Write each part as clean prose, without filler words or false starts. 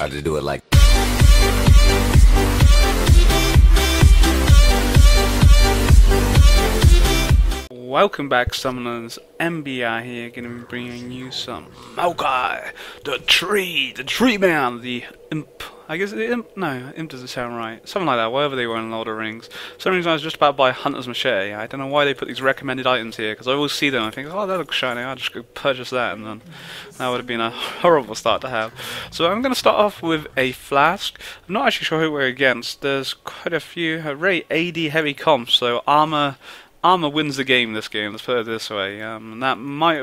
to do it like. Welcome back, Summoners. MBR here, going to be bringing you some Maokai, the tree man, the imp. I guess the imp. No, imp doesn't sound right. Something like that. Whatever they were in Lord of the Rings. For some reason, I was just about to buy Hunter's Machete. I don't know why they put these recommended items here, because I always see them. And I think, oh, that looks shiny. I'll just go purchase that, and then that would have been a horrible start to have. So I'm going to start off with a flask. I'm not actually sure who we're against. There's quite a few very AD heavy comps, so armor wins the game this game, let's put it this way. And that might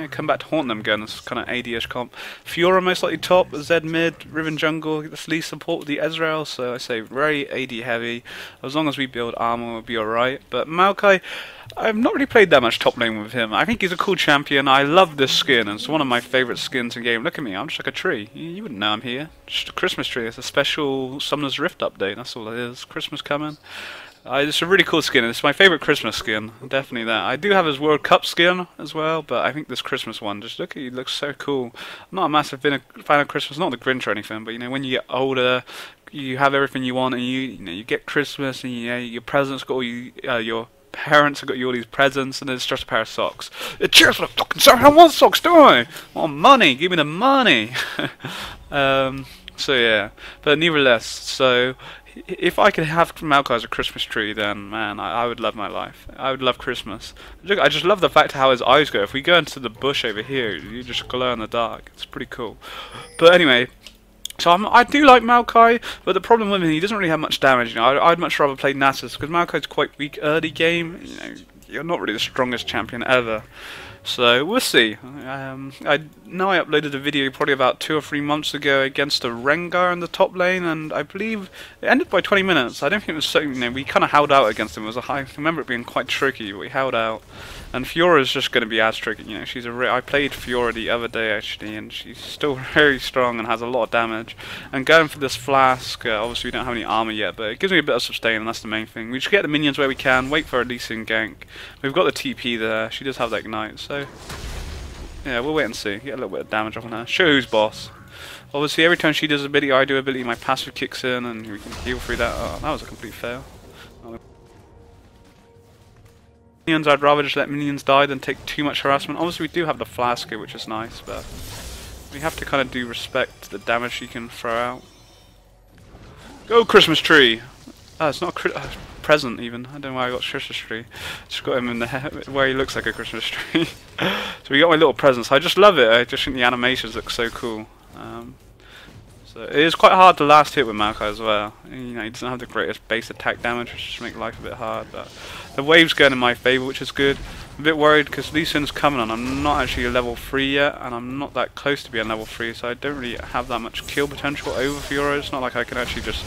come back to haunt them again, this kind of AD-ish comp. Fiora most likely top, Zed mid, Riven jungle, this least support with the Ezreal, so I say very AD heavy. As long as we build armor, we'll be alright. But Maokai, I've not really played that much top lane with him. I think he's a cool champion. I love this skin, and it's one of my favourite skins in the game. Look at me, I'm just like a tree. You wouldn't know I'm here. Just a Christmas tree. It's a special Summoner's Rift update, that's all it is. Christmas coming. It's a really cool skin, and it's my favourite Christmas skin, definitely that. I do have his World Cup skin as well, but I think this Christmas one, just look at it, looks so cool. I'm not a massive fan of Christmas, not the Grinch or anything, but you know, when you get older, you have everything you want, and you get Christmas, and your presents got all your parents have got you all these presents, and it's just a pair of socks. Cheers for the fucking socks! I want socks, do I? I want money, give me the money! So yeah, but nevertheless, so if I could have Maokai as a Christmas tree, then man, I would love my life. I would love Christmas. Look, I just love the fact how his eyes go. If we go into the bush over here, you just glow in the dark. It's pretty cool. But anyway, so I do like Maokai, but the problem with him, he doesn't really have much damage. You know, I'd much rather play Nasus because Maokai's quite weak early game. You know, you're not really the strongest champion ever. So we'll see. I know I uploaded a video probably about 2 or 3 months ago against a Rengar in the top lane, and I believe it ended by 20 minutes. I don't think it was so. You know, we kind of held out against him. It was I remember it being quite tricky, but we held out. And Fiora is just going to be as tricky. You know, she's I played Fiora the other day actually, and she's still very strong and has a lot of damage. And going for this flask, obviously we don't have any armor yet, but it gives me a bit of sustain, and that's the main thing. We just get the minions where we can, wait for a decent gank. We've got the TP there. She does have that ignite, so yeah, we'll wait and see. Get a little bit of damage off on her. Show who's boss. Obviously, every time she does ability, I do ability. My passive kicks in, and we can heal through that. Oh, that was a complete fail. Minions, I'd rather just let minions die than take too much harassment. Obviously, we do have the flask here, which is nice, but we have to kind of do respect to the damage she can throw out. Go, Christmas tree! Oh, it's not a present even. I don't know why I got Christmas tree. Just got him in the head where he looks like a Christmas tree. So we got my little presents. I just love it. I just think the animations look so cool. So it is quite hard to last hit with Maokai as well. You know, he doesn't have the greatest base attack damage, which just makes life a bit hard. But the wave's going in my favour, which is good. I'm a bit worried because Lee Sin's coming on. I'm not actually a level 3 yet, and I'm not that close to being level 3, so I don't really have that much kill potential over Fiora. It's not like I can actually just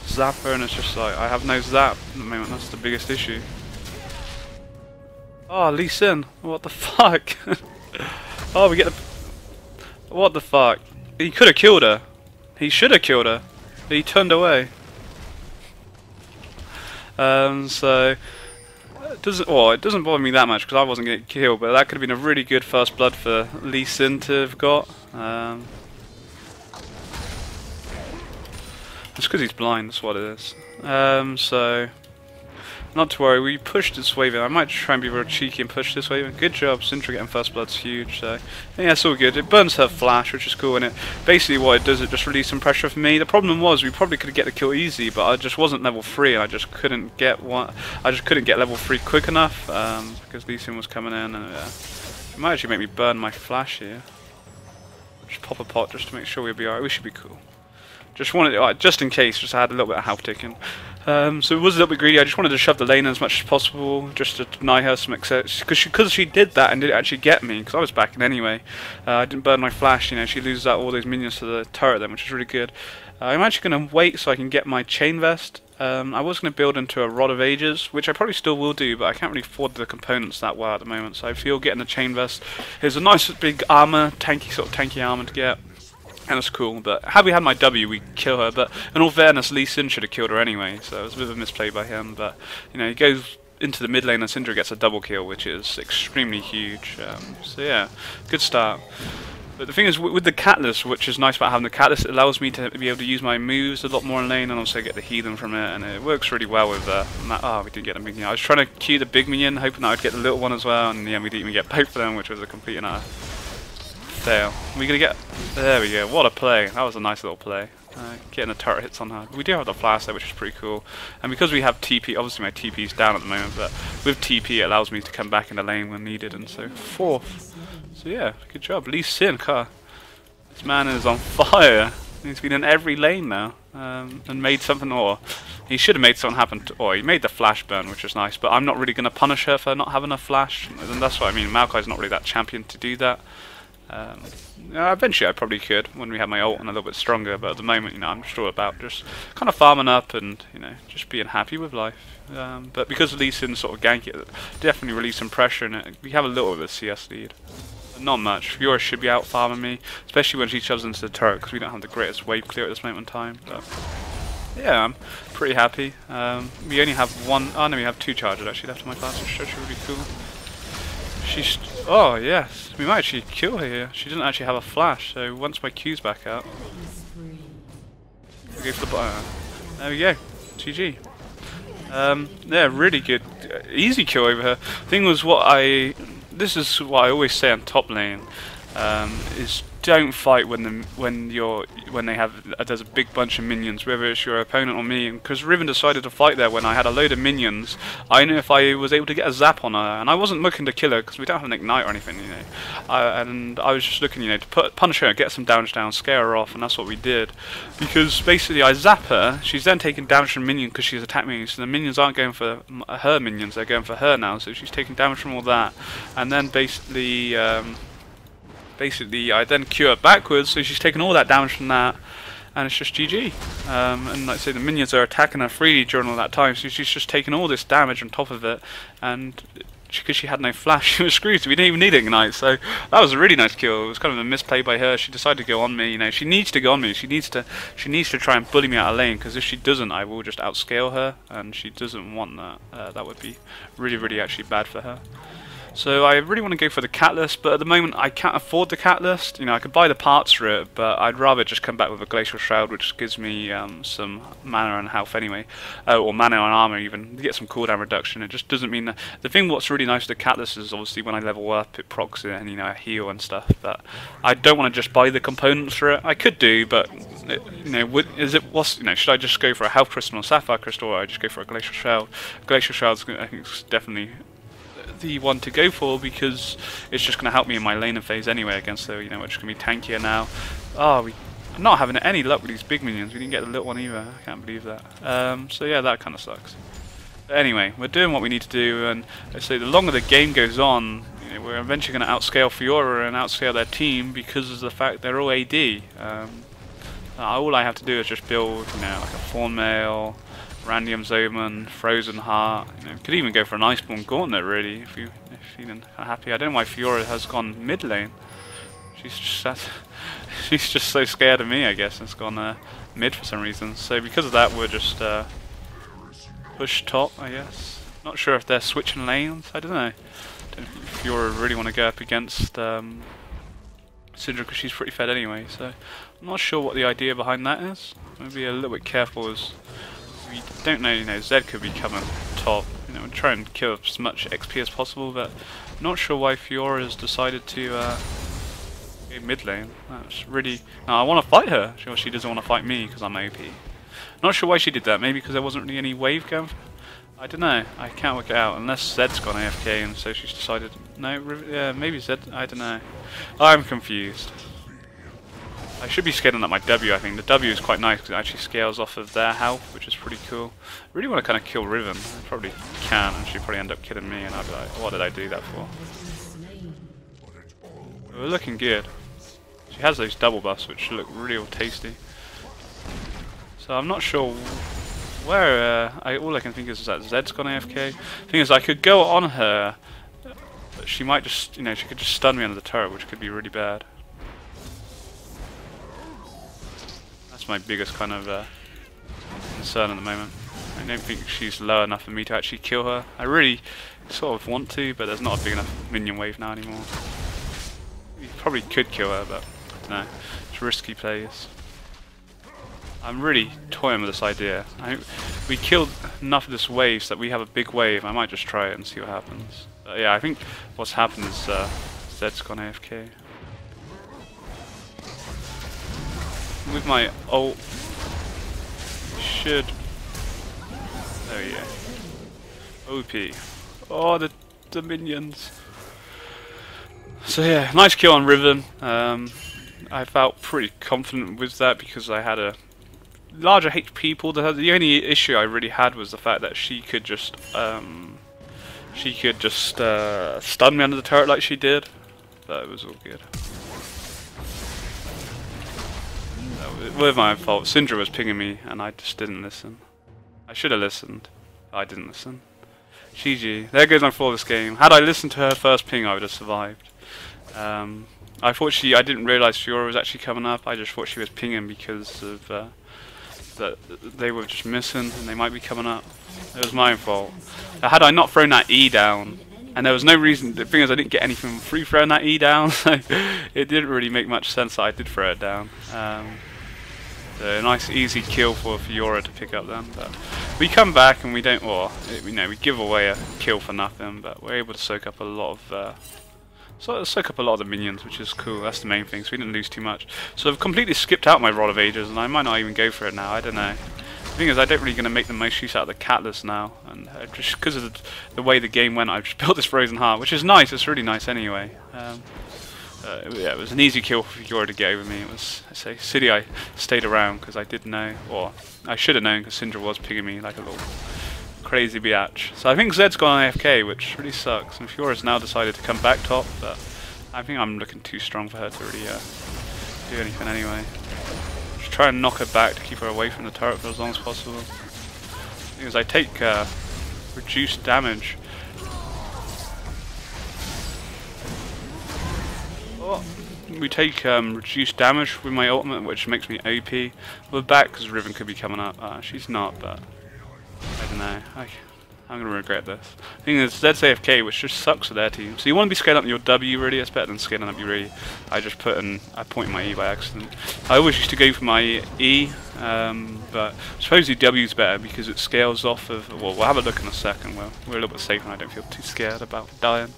zap her, and it's just like I have no zap at the moment. That's the biggest issue. Oh, Lee Sin, what the fuck? Oh, we get the. What the fuck? He could have killed her. He should have killed her. He turned away. So it doesn't bother me that much because I wasn't getting killed, but that could have been a really good first blood for Lee Sin to have got. It's because he's blind, that's what it is. So not to worry, we pushed this wave in. I might try and be real cheeky and push this wave in. Good job, Syndra getting first blood's huge, so yeah, it's all good. It burns her flash, which is cool, and it basically what it does, it just releases some pressure for me. The problem was we probably could get the kill easy, but I just wasn't level 3 and I just couldn't get level 3 quick enough, because Lee Sin was coming in, and it might actually make me burn my flash here. Just pop a pot just to make sure we'll be alright. We should be cool. Just wanted, just in case, just had a little bit of health ticking. So it was a little bit greedy. I just wanted to shove the lane as much as possible, just to deny her some access. Because she did that and did actually get me, because I was backing anyway. I didn't burn my flash. You know, she loses out all those minions to the turret then, which is really good. I'm actually going to wait so I can get my chain vest. I was going to build into a Rod of Ages, which I probably still will do, but I can't really afford the components that well at the moment. So I feel getting the chain vest is a nice big armor, sort of tanky armor to get. And it's cool, but had we had my W, we'd kill her. But in all fairness, Lee Sin should have killed her anyway, so it was a bit of a misplay by him. But you know, he goes into the mid lane and Syndra gets a double kill, which is extremely huge. So yeah, good start. But the thing is, with the catalyst, which is nice about having the catalyst, it allows me to be able to use my moves a lot more in lane and also get the healing from it, and it works really well with oh, we didn't get a minion. I was trying to queue the big minion, hoping that I'd get the little one as well, and yeah, we didn't even get both of them, which was a complete and utter fail. We're gonna get... There we go, what a play. That was a nice little play. Getting the turret hits on her. We do have the flash there, which is pretty cool. And because we have TP, obviously my TP's down at the moment, but with TP it allows me to come back in the lane when needed, and so forth. So yeah, good job. Lee Sin, car. This man is on fire. He's been in every lane now, and made something, or he should have made something happen, or he made the flash burn, which is nice, but I'm not really going to punish her for not having a flash, and that's what I mean. Maokai's not really that champion to do that. Eventually I probably could when we have my ult and a little bit stronger, but at the moment, you know, I'm sure about just kind of farming up and, you know, just being happy with life. But because Lee Sin sort of gank it, definitely release some pressure in it. We have a little bit of a CS lead. Not much. Fiora should be out farming me, especially when she shoves into the turret, because we don't have the greatest wave clear at this moment in time. But yeah, I'm pretty happy. We only have one. Oh no, we have two charges actually left in my class, which is actually really cool. She's... Oh yes, we might actually kill her here. She doesn't actually have a flash, so once my Q's back out, we go for the bottom. There we go. GG. Yeah, really good, easy kill over her. Thing was, this is what I always say on top lane, is don't fight when they have there's a big bunch of minions, whether it's your opponent or me. Because Riven decided to fight there when I had a load of minions, I knew if I was able to get a zap on her, and I wasn't looking to kill her because we don't have an ignite or anything, you know. And I was just looking, you know, to punish her, get some damage down, scare her off, and that's what we did. Because basically I zap her, she's then taking damage from minion because she's attacked me, so the minions aren't going for her minions, they're going for her now, so she's taking damage from all that. And then basically I then Q her backwards, so she's taking all that damage from that, and it's just GG. And like I say, the minions are attacking her freely during all that time, so she's just taking all this damage on top of it, and because she had no flash, she was screwed, so we didn't even need ignite. So that was a really nice kill. It was kind of a misplay by her. She decided to go on me, you know, she needs to go on me, she needs to try and bully me out of lane, because if she doesn't, I will just outscale her, and she doesn't want that. That would be really, really actually bad for her. So I really want to go for the catalyst, but at the moment I can't afford the catalyst. You know, I could buy the parts for it, but I'd rather just come back with a glacial shroud, which gives me some mana and health anyway, or mana and armor even. You get some cooldown reduction. It just doesn't mean that. The thing what's really nice with the catalyst is obviously when I level up, it procs it and, you know, I heal and stuff. But I don't want to just buy the components for it. I could do, but you know, you know, should I just go for a health crystal or sapphire crystal, or I just go for a glacial shroud? Glacial shroud's, I think, is definitely the one to go for, because it's just going to help me in my laning phase anyway against the, you know, which is going to be tankier now. Oh, we're not having any luck with these big minions. We didn't get the little one either. I can't believe that. So yeah, that kind of sucks. But anyway, we're doing what we need to do, and I say the longer the game goes on, you know, we're eventually going to outscale Fiora and outscale their team because of the fact they're all AD. All I have to do is just build, you know, like a Thornmail, Randium Zoman, Frozen Heart. You know, could even go for an Iceborne Gauntlet really if you're feeling happy. I don't know why Fiora has gone mid lane. She's just so scared of me, I guess. It's gone mid for some reason. So because of that, we're just push top, I guess. Not sure if they're switching lanes. I don't know. Don't know if Fiora really want to go up against Syndra, because she's pretty fed anyway. So I'm not sure what the idea behind that is. Maybe a little bit careful as we don't know, you know, Zed could be coming top, you know, and try and kill as much XP as possible, but not sure why Fiora has decided to go mid lane. That's really... No, I want to fight her. She doesn't want to fight me because I'm OP. Not sure why she did that, maybe because there wasn't really any wave going. I don't know, I can't work it out, unless Zed's gone AFK and so she's decided... No, yeah, maybe Zed, I don't know. I'm confused. I should be scaling up my W, I think. The W is quite nice because it actually scales off of their health, which is pretty cool. I really want to kind of kill Riven. I probably can, and she'll probably end up killing me, and I'll be like, what did I do that for? But we're looking good. She has those double buffs, which look real tasty. So I'm not sure where... all I can think is that Zed's gone AFK. Thing is, I could go on her, but she might just, you know, she could just stun me under the turret, which could be really bad. That's my biggest kind of concern at the moment. I don't think she's low enough for me to actually kill her. I really sort of want to, but there's not a big enough minion wave now anymore. probably could kill her, but I don't know. It's risky plays. I'm really toying with this idea. We killed enough of this wave so that we have a big wave. I might just try it and see what happens. But yeah, I think what's happened is Zed's gone AFK. With my ult, should. Oh yeah. OP. Oh, the minions. So yeah, nice kill on Riven. I felt pretty confident with that because I had a larger HP pool. The only issue I really had was the fact that she could just stun me under the turret like she did. But it was all good. It was my fault. Syndra was pinging me and I just didn't listen. I should have listened. I didn't listen. GG. There goes my flawless game. Had I listened to her first ping, I would have survived. I didn't realise Fiora was actually coming up. I just thought she was pinging because of that they were just missing and they might be coming up. It was my fault. Had I not thrown that E down, and there was no reason, the thing is I didn't get anything free throwing that E down, so it didn't really make much sense that I did throw it down. So a nice easy kill for Fiora to pick up then, but we come back and we don't, we give away a kill for nothing, but we're able to soak up a lot of the minions, which is cool. That's the main thing, so we didn't lose too much. So I've completely skipped out my Rod of Ages, and I might not even go for it now, I don't know. The thing is, I don't really going to make the most use out of the Catalyst now, and just because of the way the game went, I've just built this Frozen Heart, which is nice, it's really nice anyway. Yeah, it was an easy kill for Fiora to get over me. It was, I say, City I stayed around because I did know, or I should have known because Syndra was pinging me like a little crazy biatch. So I think Zed's gone AFK, which really sucks, and Fiora's now decided to come back top, but I think I'm looking too strong for her to really do anything anyway. Just try and knock her back to keep her away from the turret for as long as possible. Because I take reduced damage. Oh, we take reduced damage with my ultimate, which makes me OP. We're back because Riven could be coming up. She's not, but I don't know. I'm going to regret this. The thing is, Zed's AFK, which just sucks for their team. So you want to be scaling up your W, really. It's better than scaling up your E. I just I pointed my E by accident. I always used to go for my E, but supposedly W's better because it scales off of. Well, we'll have a look in a second. We're a little bit safer and I don't feel too scared about dying.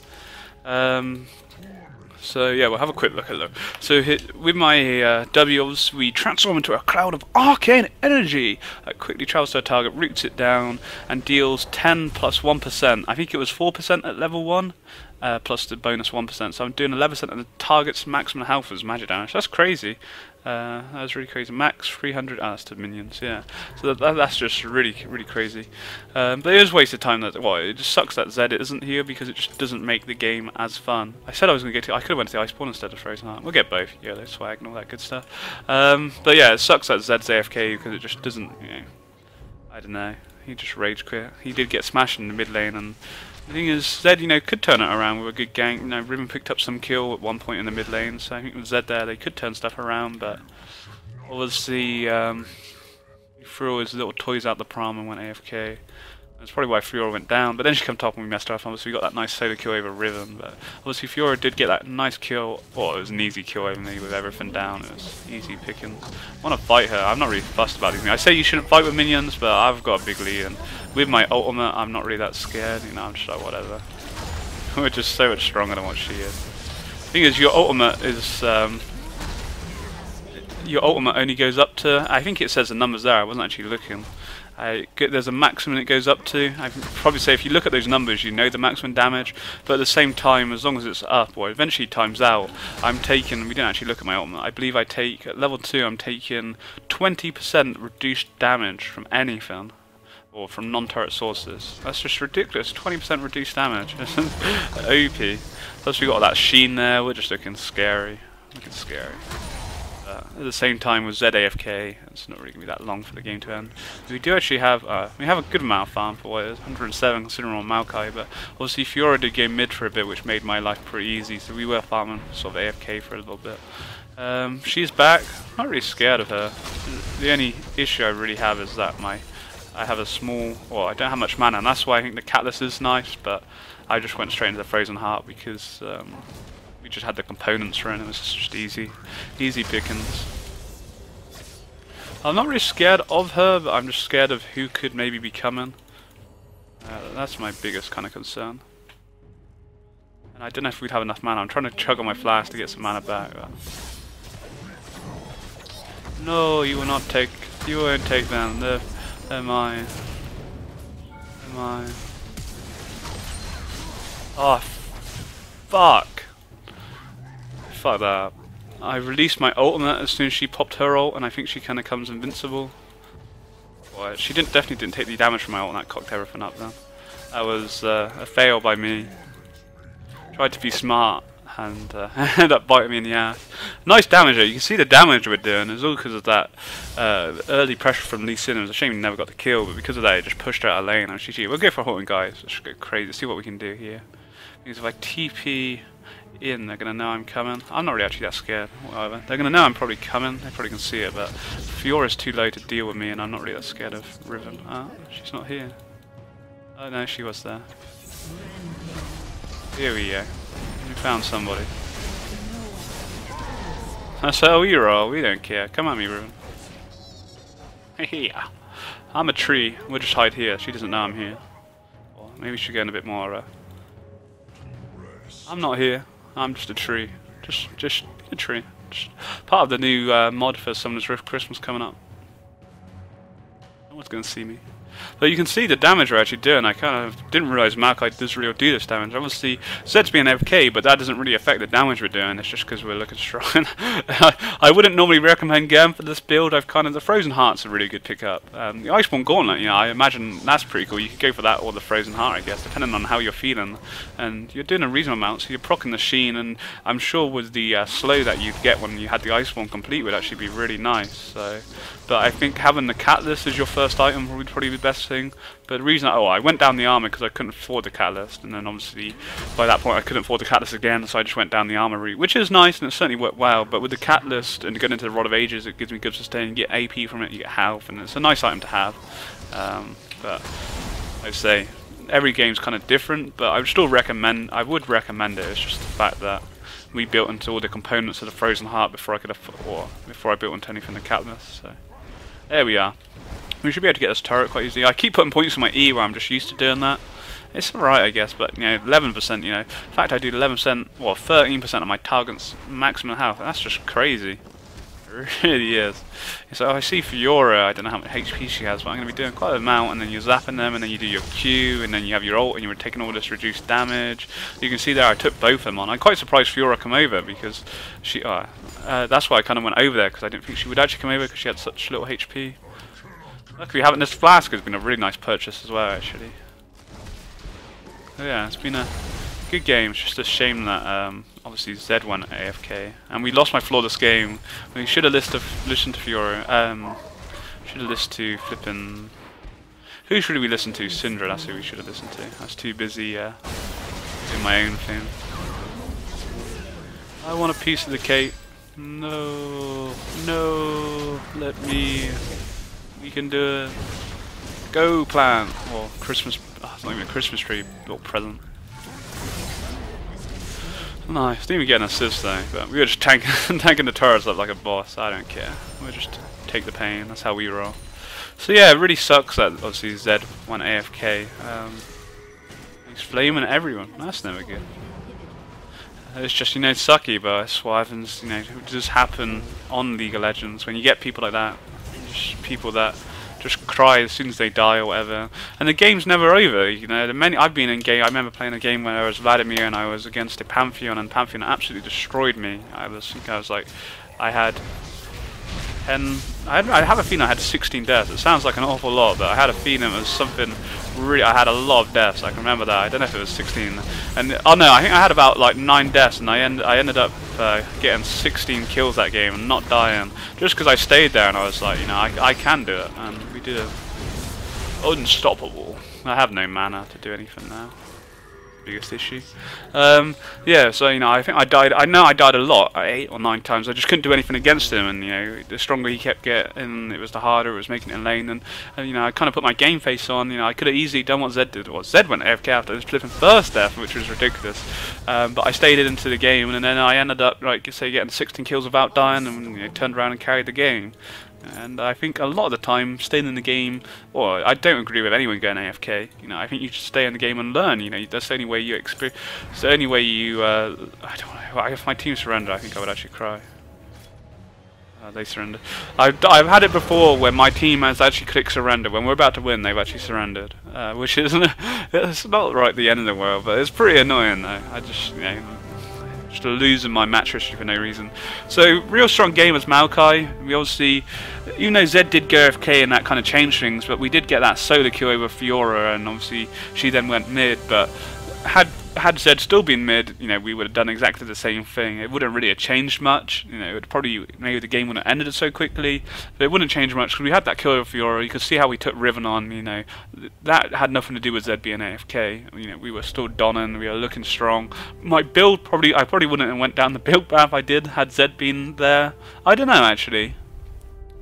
So yeah, we'll have a quick look at that. So with my W's, we transform into a cloud of arcane energy that quickly travels to a target, roots it down, and deals 10 plus 1%. I think it was 4% at level 1, plus the bonus 1%. So I'm doing 11% of the target's maximum health as magic damage. That's crazy. That was really crazy. Max 300. That's to minions. Yeah. So that's just really crazy. But it is wasted time. It just sucks that Zed isn't here because it just doesn't make the game as fun. I said I was going to I could have went to the Iceborne instead of Frozen Heart. We'll get both. Yellow swag and all that good stuff. But yeah, it sucks that Zed's AFK because it just doesn't. I don't know. He just rage quit. He did get smashed in the mid lane, and the thing is, Zed, could turn it around with a good gank. Riven picked up some kill at one point in the mid lane, so I think with Zed there, they could turn stuff around, but obviously, he threw his little toys out the prom and went AFK. That's probably why Fiora went down, but then she came top and we messed her up. Obviously, we got that nice solo kill over Riven, but obviously Fiora did get that nice kill. Well, it was an easy kill over me with everything down. It was easy pickings. I want to fight her. I'm not really fussed about these things. I say you shouldn't fight with minions, but I've got a big lead, and with my ultimate, I'm not really that scared. I'm just like, whatever. We're just so much stronger than what she is. The thing is, your ultimate is... your ultimate only goes up to... I think it says the numbers there. I wasn't actually looking. There's a maximum it goes up to. I can probably say if you look at those numbers, you know the maximum damage, but at the same time, as long as it's up, or eventually times out, I'm taking, we didn't actually look at my ultimate, I believe I take, at level 2, I'm taking 20% reduced damage from anything, or from non-turret sources. That's just ridiculous, 20% reduced damage. OP. Plus we got all that sheen there, we're just looking scary. At the same time with Zed AFK, it's not really going to be that long for the game to end. We do actually have, we have a good amount of farm for what it is, 107 considering we're on Maokai, but obviously Fiora did go mid for a bit, which made my life pretty easy, so we were farming sort of AFK for a little bit. She's back, I'm not really scared of her. The only issue I really have is that I have a small, I don't have much mana, and that's why I think the Catalyst is nice, but I just went straight into the Frozen Heart because We just had the components for it, and it was just easy pickings. I'm not really scared of her, but I'm just scared of who could maybe be coming. That's my biggest kind of concern. And I don't know if we'd have enough mana. I'm trying to chug on my flask to get some mana back. But... No, you will not take. You won't take them. They're mine. They're mine. Oh, fuck. Fuck that. I released my ultimate as soon as she popped her ult, and I think she kind of comes invincible. Boy, she definitely didn't take the damage from my ult, and that cocked everything up then. That was a fail by me. Tried to be smart, and ended up biting me in the ass. Nice damage though. You can see the damage we're doing. It's all because of that early pressure from Lee Sin. It was a shame we never got the kill, but because of that, it just pushed her out of lane. And GG. We'll go for Horton, guys. Let's go crazy. See what we can do here. Because if I TP in, they're gonna know I'm coming. I'm not really actually that scared. Whatever. They're gonna know I'm probably coming. They probably can see it, but Fiora's too low to deal with me, and I'm not really that scared of Riven. She's not here. Oh no, she was there. Here we go. We found somebody. That's how we roll. We don't care. Come at me, Riven. Yeah. I'm a tree. We'll just hide here. She doesn't know I'm here. Or maybe we should go in a bit more. I'm not here. I'm just a tree. Just a tree. Just part of the new mod for Summoner's Rift Christmas coming up. No one's gonna see me. But you can see the damage we're actually doing. I kind of didn't realise Maokai does really do this damage. Obviously, said to be an FK, but that doesn't really affect the damage we're doing. It's just because we're looking strong. I wouldn't normally recommend going for this build. The Frozen Heart's a really good pickup. The Iceborne Gauntlet, you know, I imagine that's pretty cool. You could go for that or the Frozen Heart, I guess, depending on how you're feeling. And you're doing a reasonable amount, so you're proccing the Sheen, and I'm sure with the slow that you'd get when you had the Iceborne complete would actually be really nice. So, but I think having the Catalyst as your first item would probably be the best thing. But the reason I went down the armor because I couldn't afford the Catalyst, and then obviously by that point I couldn't afford the Catalyst again, so I just went down the armor route, which is nice and it certainly worked well. But with the Catalyst and going into the Rod of Ages, it gives me good sustain. You get AP from it, you get health, and it's a nice item to have. But I'd say every game's kind of different, but I would still recommend. I would recommend it. It's just the fact that we built into all the components of the Frozen Heart before I built into anything the Catalyst. So there we are. We should be able to get this turret quite easily. I keep putting points on my E where I'm just used to doing that. It's alright, I guess, but, you know, 11%, you know. In fact, I do 11%, well, 13% of my target's maximum health. That's just crazy. It really is. So I see Fiora, I don't know how much HP she has, but I'm going to be doing quite an amount, and then you're zapping them, and then you do your Q, and then you have your ult, and you're taking all this reduced damage. You can see there I took both of them on. I'm quite surprised Fiora come over, because she, that's why I kind of went over there, because I didn't think she would actually come over, because she had such little HP. Luckily having this flask has been a really nice purchase as well, actually. So yeah, it's been a good game. It's just a shame that obviously Zed went AFK, and we lost my flawless game. We should have listened to Fiora. Should have listened to flipping. Who should we listen to? Syndra. That's who we should have listened to. I was too busy doing my own thing. I want a piece of the cake. No, no, let me. We can do it. Go plant. Well, Christmas. Oh, it's not even a Christmas tree. Little present. Nice. Didn't even get an assist though. But we were just tanking the turrets up like a boss. I don't care. We'll just take the pain. That's how we roll. So yeah, it really sucks that obviously Zed went AFK. He's flaming everyone. That's never good. It's just, you know, sucky, but it's what happens. You know, it does happen on League of Legends when you get people like that. People that just cry as soon as they die or whatever, and the game's never over. You know, I've been in game. I remember playing a game where I was Vladimir and I was against a Pantheon, and Pantheon absolutely destroyed me. I was like, I had 10. I have a feeling I had 16 deaths. It sounds like an awful lot, but I had a feeling it was something really. I had a lot of deaths. I can remember that. I don't know if it was 16. And oh no, I think I had about like 9 deaths, and I ended up getting 16 kills that game and not dying, just because I stayed there and I was like, you know, I can do it, and we did it. Unstoppable. I have no mana to do anything now. biggest issue. Yeah, so I think I died. I know I died a lot, 8 or 9 times. I just couldn't do anything against him, and the stronger he kept getting, it was the harder it was making it in lane. And I kind of put my game face on. I could have easily done what Zed did. Well, Zed went AFK after this flipping first death, which was ridiculous. But I stayed into the game, and then I ended up, like, say, getting 16 kills without dying, and turned around and carried the game. And I think a lot of the time, staying in the game, or I don't agree with anyone going AFK. I think you should stay in the game and learn. That's the only way you experience. It's the only way you. I don't know. If my team surrender, I think I would actually cry. They surrender. I've had it before where my team has actually clicked surrender. When we're about to win, they've actually surrendered, which isn't. It's not right at the end of the world, but it's pretty annoying though. I just just losing my match history for no reason. So, real strong game as Maokai. We obviously, even though Zed did go AFK and that kind of changed things, but we did get that solo kill over Fiora, and obviously she then went mid. But had Zed still been mid, we would have done exactly the same thing. It wouldn't really have changed much. It would probably, maybe the game wouldn't have ended so quickly, but it wouldn't change much because we had that kill over Fiora. You could see how we took Riven on. That had nothing to do with Zed being AFK. We were still donning. We were looking strong. My build I probably wouldn't have went down the build path I did had Zed been there. I don't know actually.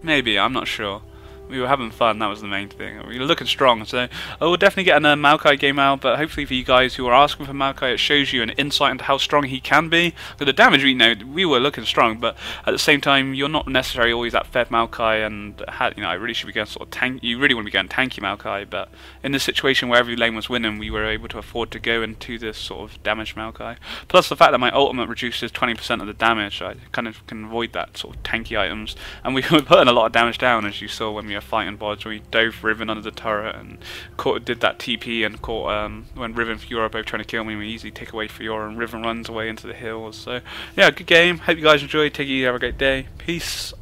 Maybe, I'm not sure. We were having fun, that was the main thing. We were looking strong, so I will definitely get a Maokai game out, but hopefully for you guys who are asking for Maokai, it shows you an insight into how strong he can be. Because the damage, we were looking strong, but at the same time, you're not necessarily always that fed Maokai, and I really should be going sort of tank. You really want to be going tanky Maokai, but in this situation where every lane was winning, we were able to afford to go into this sort of damage Maokai. Plus the fact that my ultimate reduces 20% of the damage, I kind of can avoid that sort of tanky items, and we were putting a lot of damage down, as you saw when we fighting bods, we dove Riven under the turret and did that TP and caught when Riven and Fiora both trying to kill me. We easily take away Fiora and Riven runs away into the hills. So yeah, good game. Hope you guys enjoyed. Take it easy. Have a great day. Peace.